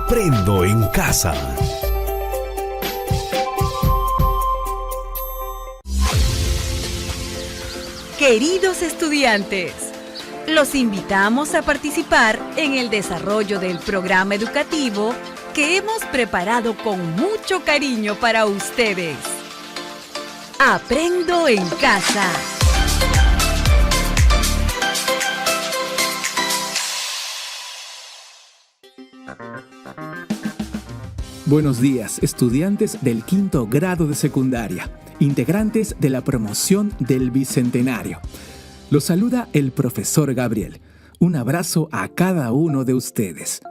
Aprendo en casa. Queridos estudiantes, los invitamos a participar en el desarrollo del programa educativo que hemos preparado con mucho cariño para ustedes. Aprendo en casa. Buenos días, estudiantes del quinto grado de secundaria, integrantes de la promoción del Bicentenario. Los saluda el profesor Gabriel. Un abrazo a cada uno de ustedes.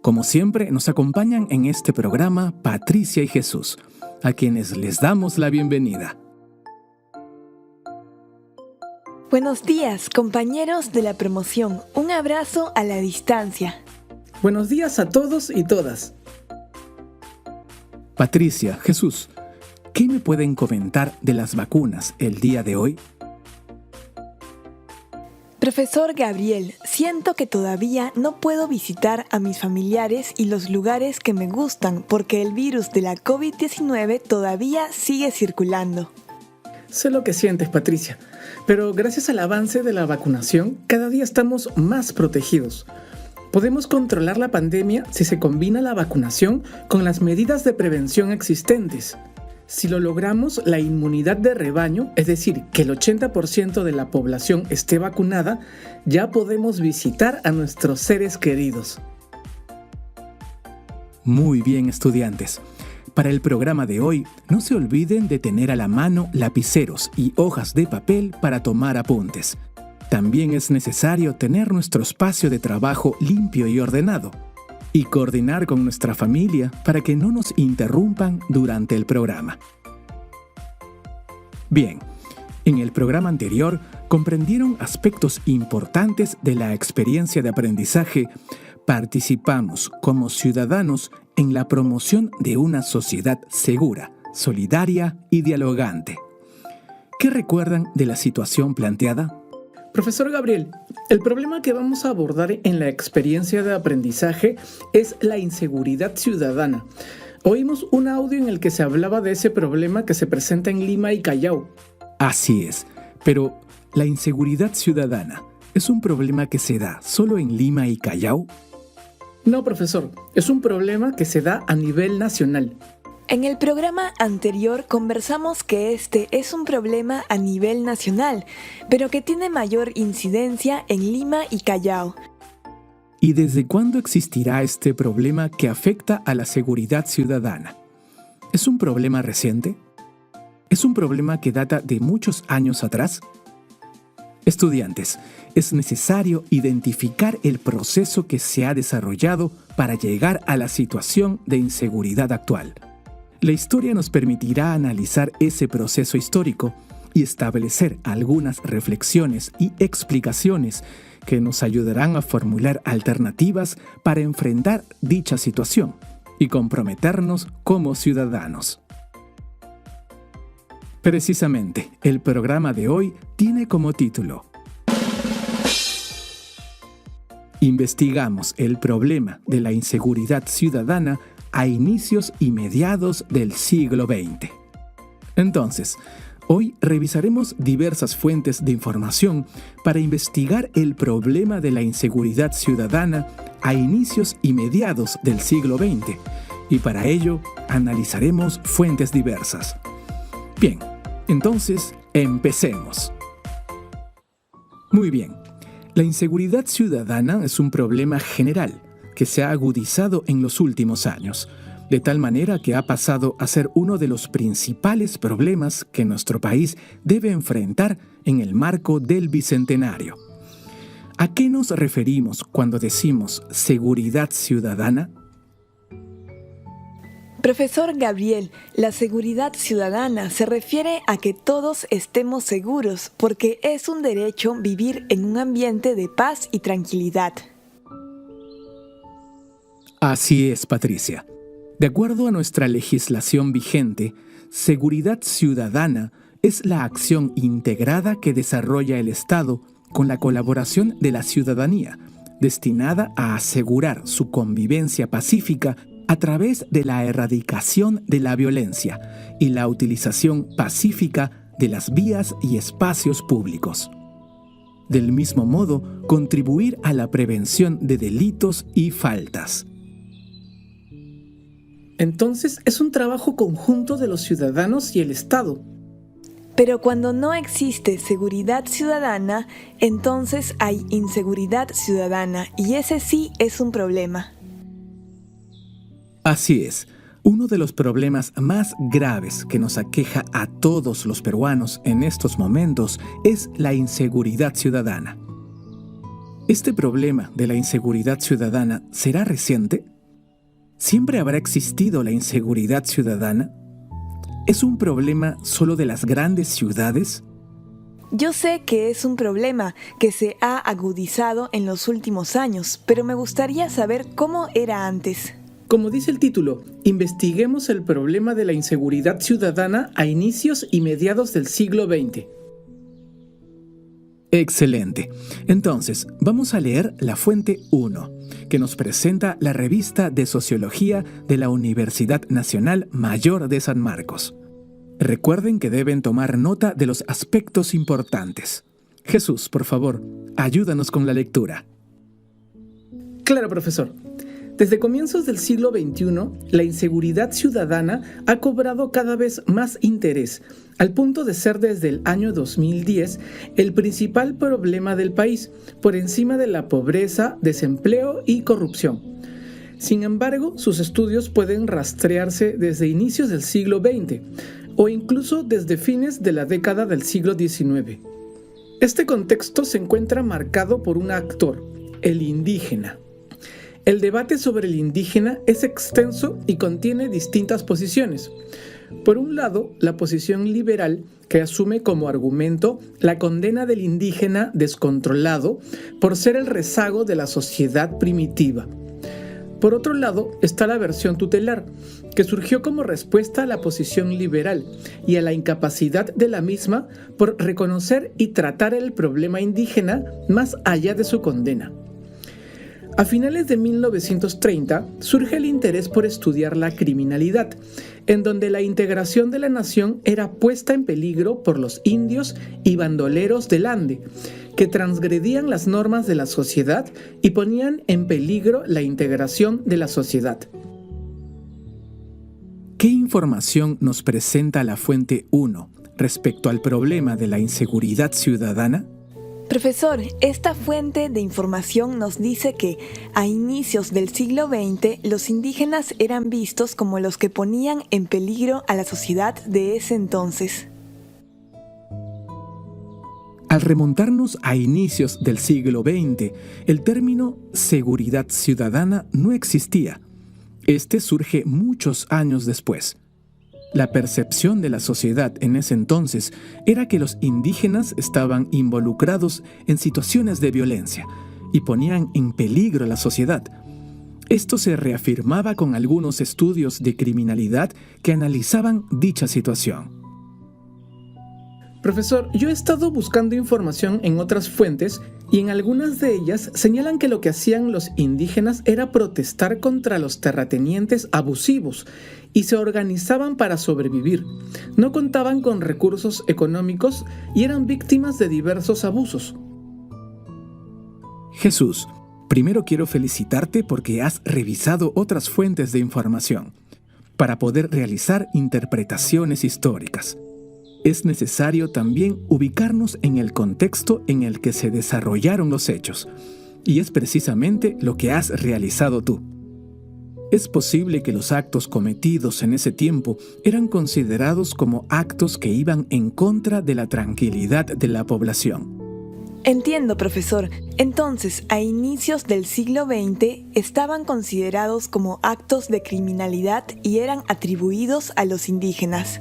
Como siempre, nos acompañan en este programa Patricia y Jesús, a quienes les damos la bienvenida. Buenos días, compañeros de la promoción. Un abrazo a la distancia. Buenos días a todos y todas. Patricia, Jesús, ¿qué me pueden comentar de las vacunas el día de hoy? Profesor Gabriel, siento que todavía no puedo visitar a mis familiares y los lugares que me gustan porque el virus de la COVID-19 todavía sigue circulando. Sé lo que sientes, Patricia, pero gracias al avance de la vacunación, cada día estamos más protegidos. Podemos controlar la pandemia si se combina la vacunación con las medidas de prevención existentes. Si lo logramos, la inmunidad de rebaño, es decir, que el 80% de la población esté vacunada, ya podemos visitar a nuestros seres queridos. Muy bien, estudiantes. Para el programa de hoy, no se olviden de tener a la mano lapiceros y hojas de papel para tomar apuntes. También es necesario tener nuestro espacio de trabajo limpio y ordenado y coordinar con nuestra familia para que no nos interrumpan durante el programa. Bien, en el programa anterior comprendieron aspectos importantes de la experiencia de aprendizaje. Participamos como ciudadanos en la promoción de una sociedad segura, solidaria y dialogante. ¿Qué recuerdan de la situación planteada? Profesor Gabriel, el problema que vamos a abordar en la experiencia de aprendizaje es la inseguridad ciudadana. Oímos un audio en el que se hablaba de ese problema que se presenta en Lima y Callao. Así es, pero ¿la inseguridad ciudadana es un problema que se da solo en Lima y Callao? No, profesor, es un problema que se da a nivel nacional. En el programa anterior conversamos que este es un problema a nivel nacional, pero que tiene mayor incidencia en Lima y Callao. ¿Y desde cuándo existirá este problema que afecta a la seguridad ciudadana? ¿Es un problema reciente? ¿Es un problema que data de muchos años atrás? Estudiantes, es necesario identificar el proceso que se ha desarrollado para llegar a la situación de inseguridad actual. La historia nos permitirá analizar ese proceso histórico y establecer algunas reflexiones y explicaciones que nos ayudarán a formular alternativas para enfrentar dicha situación y comprometernos como ciudadanos. Precisamente, el programa de hoy tiene como título: Investigamos el problema de la inseguridad ciudadana a inicios y mediados del siglo XX. Entonces, hoy revisaremos diversas fuentes de información para investigar el problema de la inseguridad ciudadana a inicios y mediados del siglo XX, y para ello analizaremos fuentes diversas. Bien, entonces empecemos. Muy bien, la inseguridad ciudadana es un problema general que se ha agudizado en los últimos años, de tal manera que ha pasado a ser uno de los principales problemas que nuestro país debe enfrentar en el marco del Bicentenario. ¿A qué nos referimos cuando decimos seguridad ciudadana? Profesor Gabriel, la seguridad ciudadana se refiere a que todos estemos seguros porque es un derecho vivir en un ambiente de paz y tranquilidad. Así es, Patricia. De acuerdo a nuestra legislación vigente, seguridad ciudadana es la acción integrada que desarrolla el Estado con la colaboración de la ciudadanía, destinada a asegurar su convivencia pacífica a través de la erradicación de la violencia y la utilización pacífica de las vías y espacios públicos. Del mismo modo, contribuir a la prevención de delitos y faltas. Entonces, es un trabajo conjunto de los ciudadanos y el Estado. Pero cuando no existe seguridad ciudadana, entonces hay inseguridad ciudadana, y ese sí es un problema. Así es, uno de los problemas más graves que nos aqueja a todos los peruanos en estos momentos es la inseguridad ciudadana. ¿Este problema de la inseguridad ciudadana será reciente? ¿Siempre habrá existido la inseguridad ciudadana? ¿Es un problema solo de las grandes ciudades? Yo sé que es un problema que se ha agudizado en los últimos años, pero me gustaría saber cómo era antes. Como dice el título, investiguemos el problema de la inseguridad ciudadana a inicios y mediados del siglo XX. Excelente. Entonces, vamos a leer la fuente 1, que nos presenta la revista de Sociología de la Universidad Nacional Mayor de San Marcos. Recuerden que deben tomar nota de los aspectos importantes. Jesús, por favor, ayúdanos con la lectura. Claro, profesor. Desde comienzos del siglo XXI, la inseguridad ciudadana ha cobrado cada vez más interés, al punto de ser desde el año 2010 el principal problema del país, por encima de la pobreza, desempleo y corrupción. Sin embargo, sus estudios pueden rastrearse desde inicios del siglo XX o incluso desde fines de la década del siglo XIX. Este contexto se encuentra marcado por un actor, el indígena. El debate sobre el indígena es extenso y contiene distintas posiciones. Por un lado, la posición liberal, que asume como argumento la condena del indígena descontrolado por ser el rezago de la sociedad primitiva. Por otro lado, está la versión tutelar, que surgió como respuesta a la posición liberal y a la incapacidad de la misma por reconocer y tratar el problema indígena más allá de su condena. A finales de 1930 surge el interés por estudiar la criminalidad, en donde la integración de la nación era puesta en peligro por los indios y bandoleros del Ande, que transgredían las normas de la sociedad y ponían en peligro la integración de la sociedad. ¿Qué información nos presenta la fuente 1 respecto al problema de la inseguridad ciudadana? Profesor, esta fuente de información nos dice que a inicios del siglo XX los indígenas eran vistos como los que ponían en peligro a la sociedad de ese entonces. Al remontarnos a inicios del siglo XX, el término seguridad ciudadana no existía. Este surge muchos años después. La percepción de la sociedad en ese entonces era que los indígenas estaban involucrados en situaciones de violencia y ponían en peligro a la sociedad. Esto se reafirmaba con algunos estudios de criminalidad que analizaban dicha situación. Profesor, yo he estado buscando información en otras fuentes y en algunas de ellas señalan que lo que hacían los indígenas era protestar contra los terratenientes abusivos y se organizaban para sobrevivir. No contaban con recursos económicos y eran víctimas de diversos abusos. Jesús, primero quiero felicitarte porque has revisado otras fuentes de información para poder realizar interpretaciones históricas. Es necesario también ubicarnos en el contexto en el que se desarrollaron los hechos, y es precisamente lo que has realizado tú. Es posible que los actos cometidos en ese tiempo eran considerados como actos que iban en contra de la tranquilidad de la población. Entiendo, profesor. Entonces, a inicios del siglo XX estaban considerados como actos de criminalidad y eran atribuidos a los indígenas.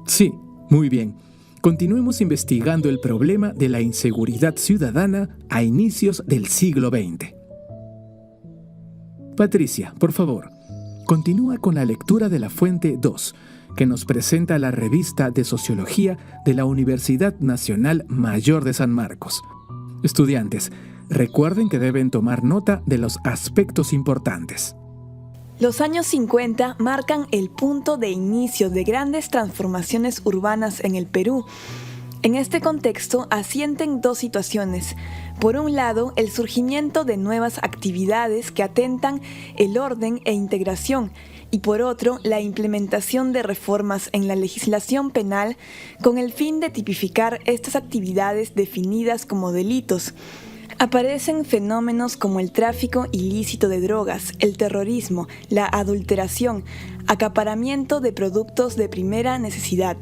Sí. Muy bien, continuemos investigando el problema de la inseguridad ciudadana a inicios del siglo XX. Patricia, por favor, continúa con la lectura de la fuente 2, que nos presenta la revista de Sociología de la Universidad Nacional Mayor de San Marcos. Estudiantes, recuerden que deben tomar nota de los aspectos importantes. Los años 50 marcan el punto de inicio de grandes transformaciones urbanas en el Perú. En este contexto asienten dos situaciones. Por un lado, el surgimiento de nuevas actividades que atentan el orden e integración, y por otro, la implementación de reformas en la legislación penal con el fin de tipificar estas actividades definidas como delitos. Aparecen fenómenos como el tráfico ilícito de drogas, el terrorismo, la adulteración, acaparamiento de productos de primera necesidad.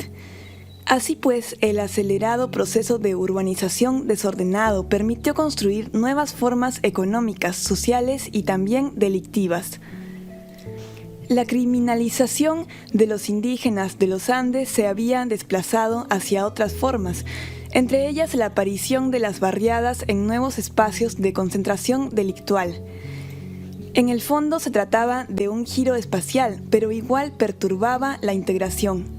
Así pues, el acelerado proceso de urbanización desordenado permitió construir nuevas formas económicas, sociales y también delictivas. La criminalización de los indígenas de los Andes se había desplazado hacia otras formas, entre ellas la aparición de las barriadas en nuevos espacios de concentración delictual. En el fondo se trataba de un giro espacial, pero igual perturbaba la integración.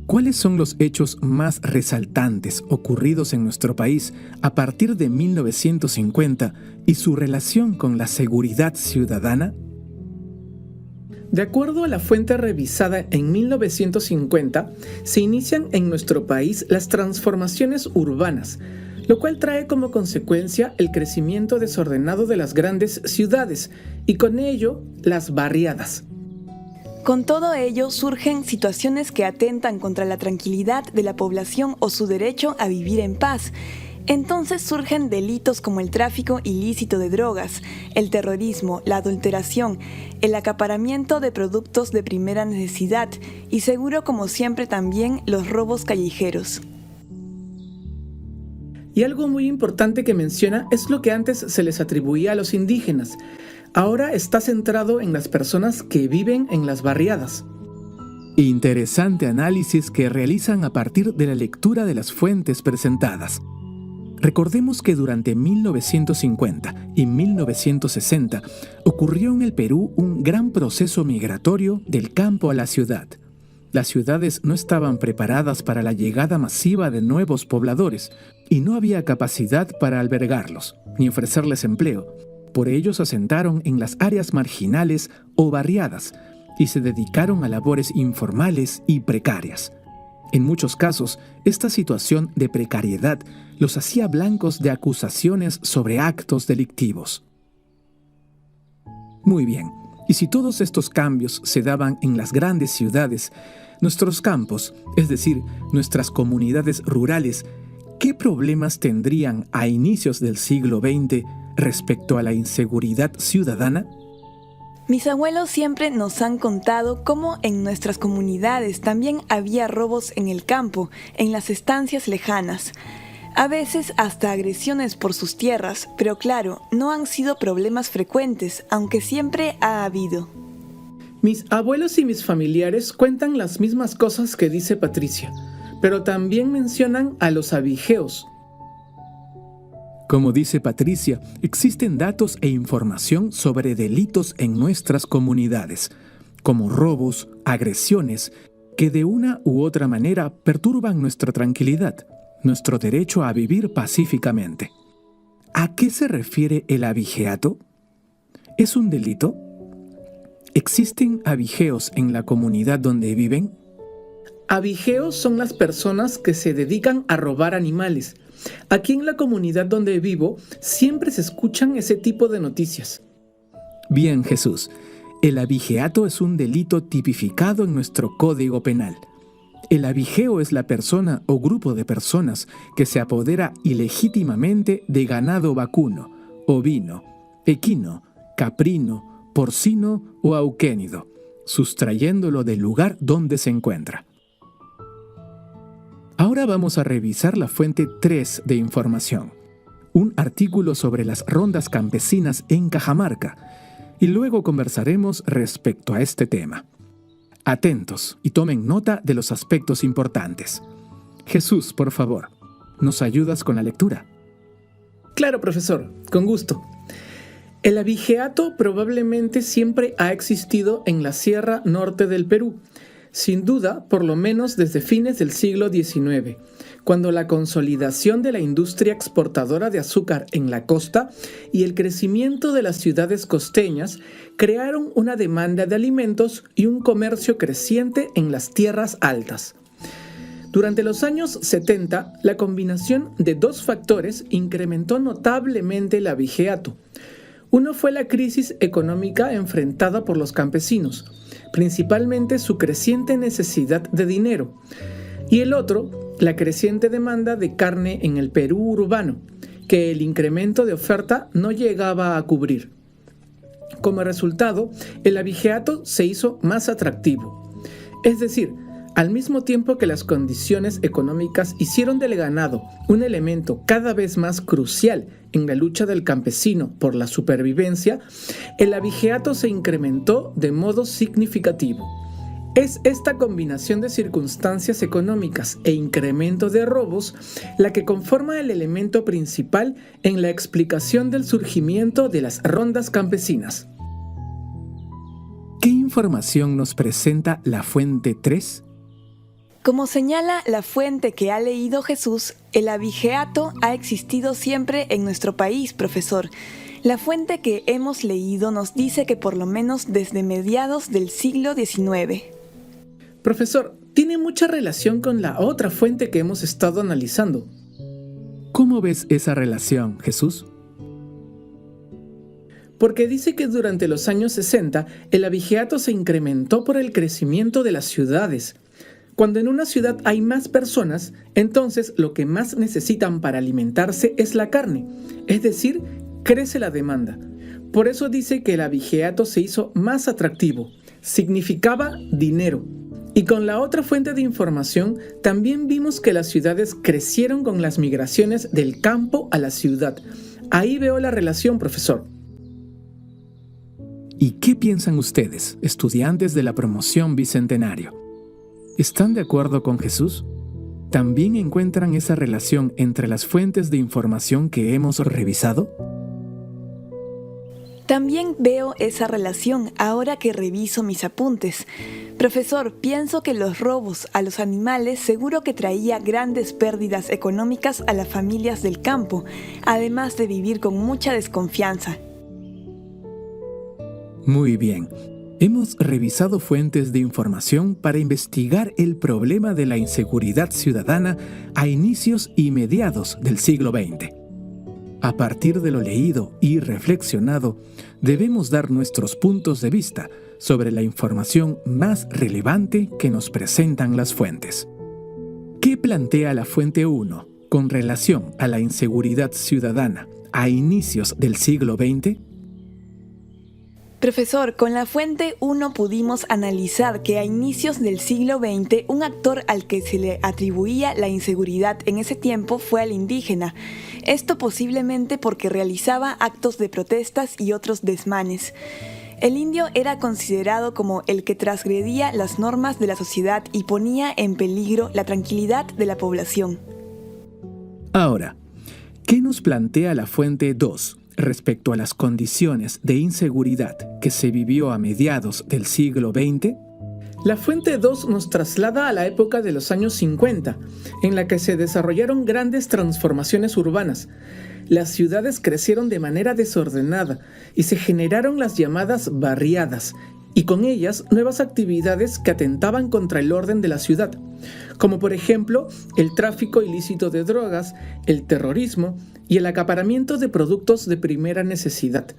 ¿Cuáles son los hechos más resaltantes ocurridos en nuestro país a partir de 1950 y su relación con la seguridad ciudadana? De acuerdo a la fuente revisada en 1950, se inician en nuestro país las transformaciones urbanas, lo cual trae como consecuencia el crecimiento desordenado de las grandes ciudades y con ello las barriadas. Con todo ello surgen situaciones que atentan contra la tranquilidad de la población o su derecho a vivir en paz. Entonces surgen delitos como el tráfico ilícito de drogas, el terrorismo, la adulteración, el acaparamiento de productos de primera necesidad y seguro como siempre también los robos callejeros. Y algo muy importante que menciona es lo que antes se les atribuía a los indígenas. Ahora está centrado en las personas que viven en las barriadas. Interesante análisis que realizan a partir de la lectura de las fuentes presentadas. Recordemos que durante 1950 y 1960 ocurrió en el Perú un gran proceso migratorio del campo a la ciudad. Las ciudades no estaban preparadas para la llegada masiva de nuevos pobladores y no había capacidad para albergarlos ni ofrecerles empleo. Por ello se asentaron en las áreas marginales o barriadas y se dedicaron a labores informales y precarias. En muchos casos, esta situación de precariedad los hacía blancos de acusaciones sobre actos delictivos. Muy bien, y si todos estos cambios se daban en las grandes ciudades, nuestros campos, es decir, nuestras comunidades rurales, ¿qué problemas tendrían a inicios del siglo XX respecto a la inseguridad ciudadana? Mis abuelos siempre nos han contado cómo en nuestras comunidades también había robos en el campo, en las estancias lejanas. A veces hasta agresiones por sus tierras, pero claro, no han sido problemas frecuentes, aunque siempre ha habido. Mis abuelos y mis familiares cuentan las mismas cosas que dice Patricia, pero también mencionan a los abigeos. Como dice Patricia, existen datos e información sobre delitos en nuestras comunidades, como robos, agresiones, que de una u otra manera perturban nuestra tranquilidad, nuestro derecho a vivir pacíficamente. ¿A qué se refiere el abigeato? ¿Es un delito? ¿Existen abigeos en la comunidad donde viven? Abigeos son las personas que se dedican a robar animales. Aquí en la comunidad donde vivo siempre se escuchan ese tipo de noticias. Bien, Jesús, el abigeato es un delito tipificado en nuestro Código Penal. El abigeo es la persona o grupo de personas que se apodera ilegítimamente de ganado vacuno, ovino, equino, caprino, porcino o auquénido, sustrayéndolo del lugar donde se encuentra. Ahora vamos a revisar la fuente 3 de información, un artículo sobre las rondas campesinas en Cajamarca, y luego conversaremos respecto a este tema. Atentos y tomen nota de los aspectos importantes. Jesús, por favor, ¿nos ayudas con la lectura? Claro, profesor, con gusto. El abigeato probablemente siempre ha existido en la Sierra Norte del Perú. Sin duda, por lo menos desde fines del siglo XIX, cuando la consolidación de la industria exportadora de azúcar en la costa y el crecimiento de las ciudades costeñas crearon una demanda de alimentos y un comercio creciente en las tierras altas. Durante los años 70, la combinación de dos factores incrementó notablemente el abigeato. Uno fue la crisis económica enfrentada por los campesinos, principalmente su creciente necesidad de dinero, y el otro, la creciente demanda de carne en el Perú urbano, que el incremento de oferta no llegaba a cubrir. Como resultado, el abigeato se hizo más atractivo. Es decir, al mismo tiempo que las condiciones económicas hicieron del ganado un elemento cada vez más crucial en la lucha del campesino por la supervivencia, el abigeato se incrementó de modo significativo. Es esta combinación de circunstancias económicas e incremento de robos la que conforma el elemento principal en la explicación del surgimiento de las rondas campesinas. ¿Qué información nos presenta la fuente 3? Como señala la fuente que ha leído Jesús, el abigeato ha existido siempre en nuestro país, profesor. La fuente que hemos leído nos dice que por lo menos desde mediados del siglo XIX. Profesor, tiene mucha relación con la otra fuente que hemos estado analizando. ¿Cómo ves esa relación, Jesús? Porque dice que durante los años 60 el abigeato se incrementó por el crecimiento de las ciudades. Cuando en una ciudad hay más personas, entonces lo que más necesitan para alimentarse es la carne, es decir, crece la demanda. Por eso dice que el abigeato se hizo más atractivo, significaba dinero. Y con la otra fuente de información también vimos que las ciudades crecieron con las migraciones del campo a la ciudad. Ahí veo la relación, profesor. ¿Y qué piensan ustedes, estudiantes de la promoción Bicentenario? ¿Están de acuerdo con Jesús? ¿También encuentran esa relación entre las fuentes de información que hemos revisado? También veo esa relación ahora que reviso mis apuntes. Profesor, pienso que los robos a los animales seguro que traía grandes pérdidas económicas a las familias del campo, además de vivir con mucha desconfianza. Muy bien. Hemos revisado fuentes de información para investigar el problema de la inseguridad ciudadana a inicios y mediados del siglo XX. A partir de lo leído y reflexionado, debemos dar nuestros puntos de vista sobre la información más relevante que nos presentan las fuentes. ¿Qué plantea la fuente 1 con relación a la inseguridad ciudadana a inicios del siglo XX? Profesor, con la fuente 1 pudimos analizar que a inicios del siglo XX un actor al que se le atribuía la inseguridad en ese tiempo fue al indígena. Esto posiblemente porque realizaba actos de protestas y otros desmanes. El indio era considerado como el que transgredía las normas de la sociedad y ponía en peligro la tranquilidad de la población. Ahora, ¿qué nos plantea la fuente 2? Respecto a las condiciones de inseguridad que se vivió a mediados del siglo XX? La fuente 2 nos traslada a la época de los años 50, en la que se desarrollaron grandes transformaciones urbanas. Las ciudades crecieron de manera desordenada y se generaron las llamadas barriadas, y con ellas nuevas actividades que atentaban contra el orden de la ciudad, como por ejemplo el tráfico ilícito de drogas, el terrorismo y el acaparamiento de productos de primera necesidad.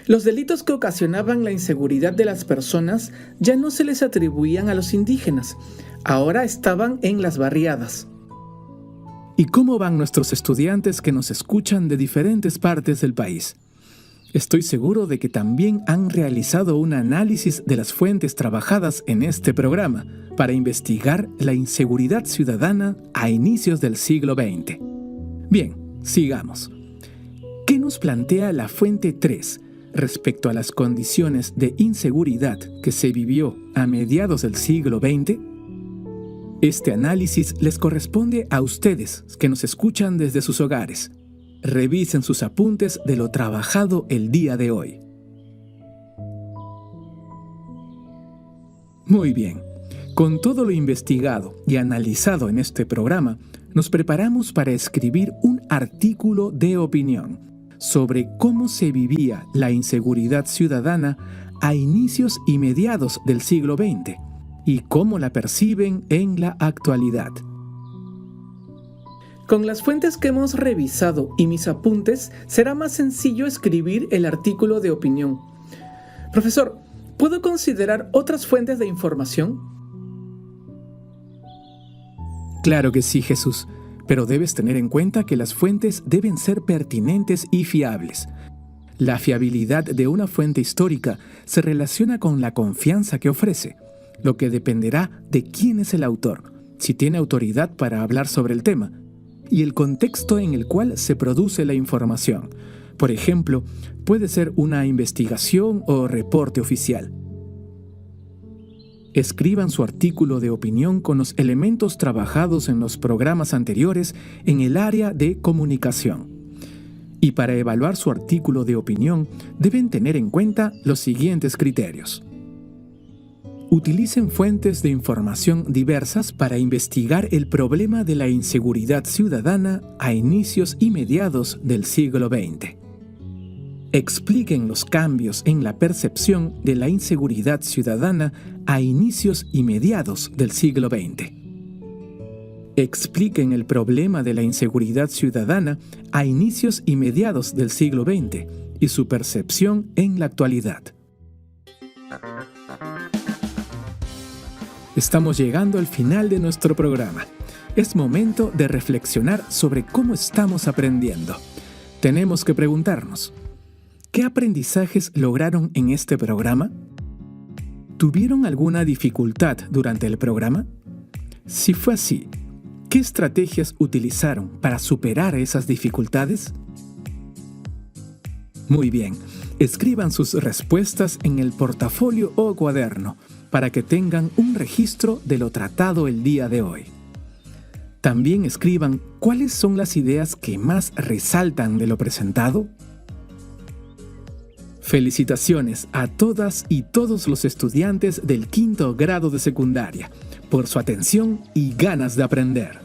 Los delitos que ocasionaban la inseguridad de las personas ya no se les atribuían a los indígenas, ahora estaban en las barriadas. ¿Y cómo van nuestros estudiantes que nos escuchan de diferentes partes del país? Estoy seguro de que también han realizado un análisis de las fuentes trabajadas en este programa para investigar la inseguridad ciudadana a inicios del siglo XX. Bien, sigamos. ¿Qué nos plantea la fuente 3 respecto a las condiciones de inseguridad que se vivió a mediados del siglo XX? Este análisis les corresponde a ustedes que nos escuchan desde sus hogares. Revisen sus apuntes de lo trabajado el día de hoy. Muy bien. Con todo lo investigado y analizado en este programa, nos preparamos para escribir un artículo de opinión sobre cómo se vivía la inseguridad ciudadana a inicios y mediados del siglo XX y cómo la perciben en la actualidad. Con las fuentes que hemos revisado y mis apuntes, será más sencillo escribir el artículo de opinión. Profesor, ¿puedo considerar otras fuentes de información? Claro que sí, Jesús, pero debes tener en cuenta que las fuentes deben ser pertinentes y fiables. La fiabilidad de una fuente histórica se relaciona con la confianza que ofrece, lo que dependerá de quién es el autor, si tiene autoridad para hablar sobre el tema, y el contexto en el cual se produce la información. Por ejemplo, puede ser una investigación o reporte oficial. Escriban su artículo de opinión con los elementos trabajados en los programas anteriores en el área de comunicación. Y para evaluar su artículo de opinión, deben tener en cuenta los siguientes criterios. Utilicen fuentes de información diversas para investigar el problema de la inseguridad ciudadana a inicios y mediados del siglo XX. Expliquen los cambios en la percepción de la inseguridad ciudadana a inicios y mediados del siglo XX. Expliquen el problema de la inseguridad ciudadana a inicios y mediados del siglo XX y su percepción en la actualidad. Estamos llegando al final de nuestro programa. Es momento de reflexionar sobre cómo estamos aprendiendo. Tenemos que preguntarnos, ¿qué aprendizajes lograron en este programa? ¿Tuvieron alguna dificultad durante el programa? Si fue así, ¿qué estrategias utilizaron para superar esas dificultades? Muy bien, escriban sus respuestas en el portafolio o cuaderno para que tengan un registro de lo tratado el día de hoy. También escriban cuáles son las ideas que más resaltan de lo presentado. Felicitaciones a todas y todos los estudiantes del 5º grado de secundaria por su atención y ganas de aprender.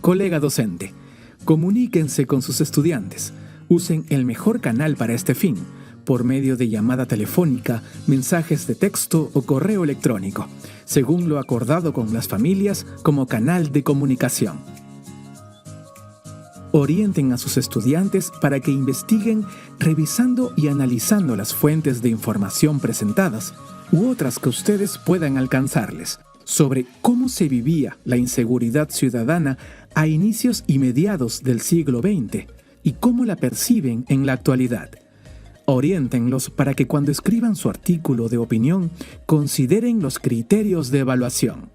Colega docente, comuníquense con sus estudiantes. Usen el mejor canal para este fin, por medio de llamada telefónica, mensajes de texto o correo electrónico, según lo acordado con las familias como canal de comunicación. Orienten a sus estudiantes para que investiguen revisando y analizando las fuentes de información presentadas u otras que ustedes puedan alcanzarles sobre cómo se vivía la inseguridad ciudadana a inicios y mediados del siglo XX y cómo la perciben en la actualidad. Oriéntenlos para que cuando escriban su artículo de opinión consideren los criterios de evaluación.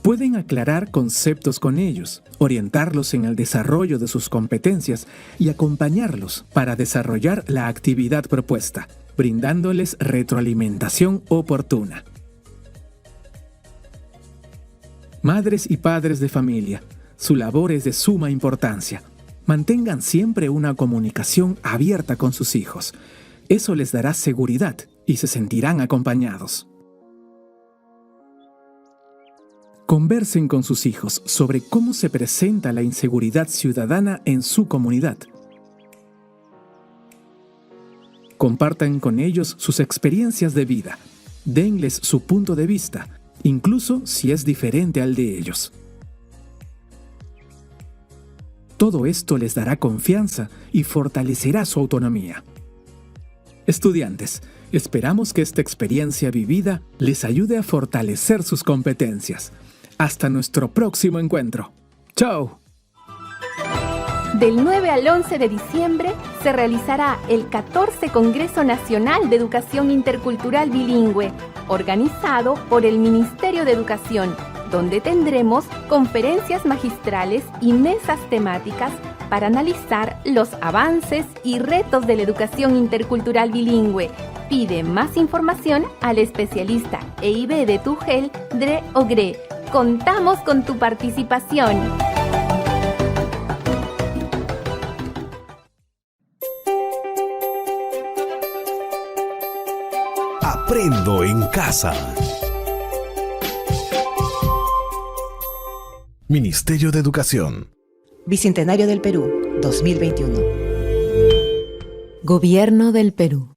Pueden aclarar conceptos con ellos, orientarlos en el desarrollo de sus competencias y acompañarlos para desarrollar la actividad propuesta, brindándoles retroalimentación oportuna. Madres y padres de familia, su labor es de suma importancia. Mantengan siempre una comunicación abierta con sus hijos. Eso les dará seguridad y se sentirán acompañados. Conversen con sus hijos sobre cómo se presenta la inseguridad ciudadana en su comunidad. Compartan con ellos sus experiencias de vida. Denles su punto de vista, incluso si es diferente al de ellos. Todo esto les dará confianza y fortalecerá su autonomía. Estudiantes, esperamos que esta experiencia vivida les ayude a fortalecer sus competencias. Hasta nuestro próximo encuentro. ¡Chao! Del 9 al 11 de diciembre se realizará el 14 Congreso Nacional de Educación Intercultural Bilingüe, organizado por el Ministerio de Educación, donde tendremos conferencias magistrales y mesas temáticas para analizar los avances y retos de la educación intercultural bilingüe. Pide más información al especialista EIB de Tugel, Dre Ogre. Contamos con tu participación. Aprendo en casa. Ministerio de Educación. Bicentenario del Perú, 2021. Gobierno del Perú.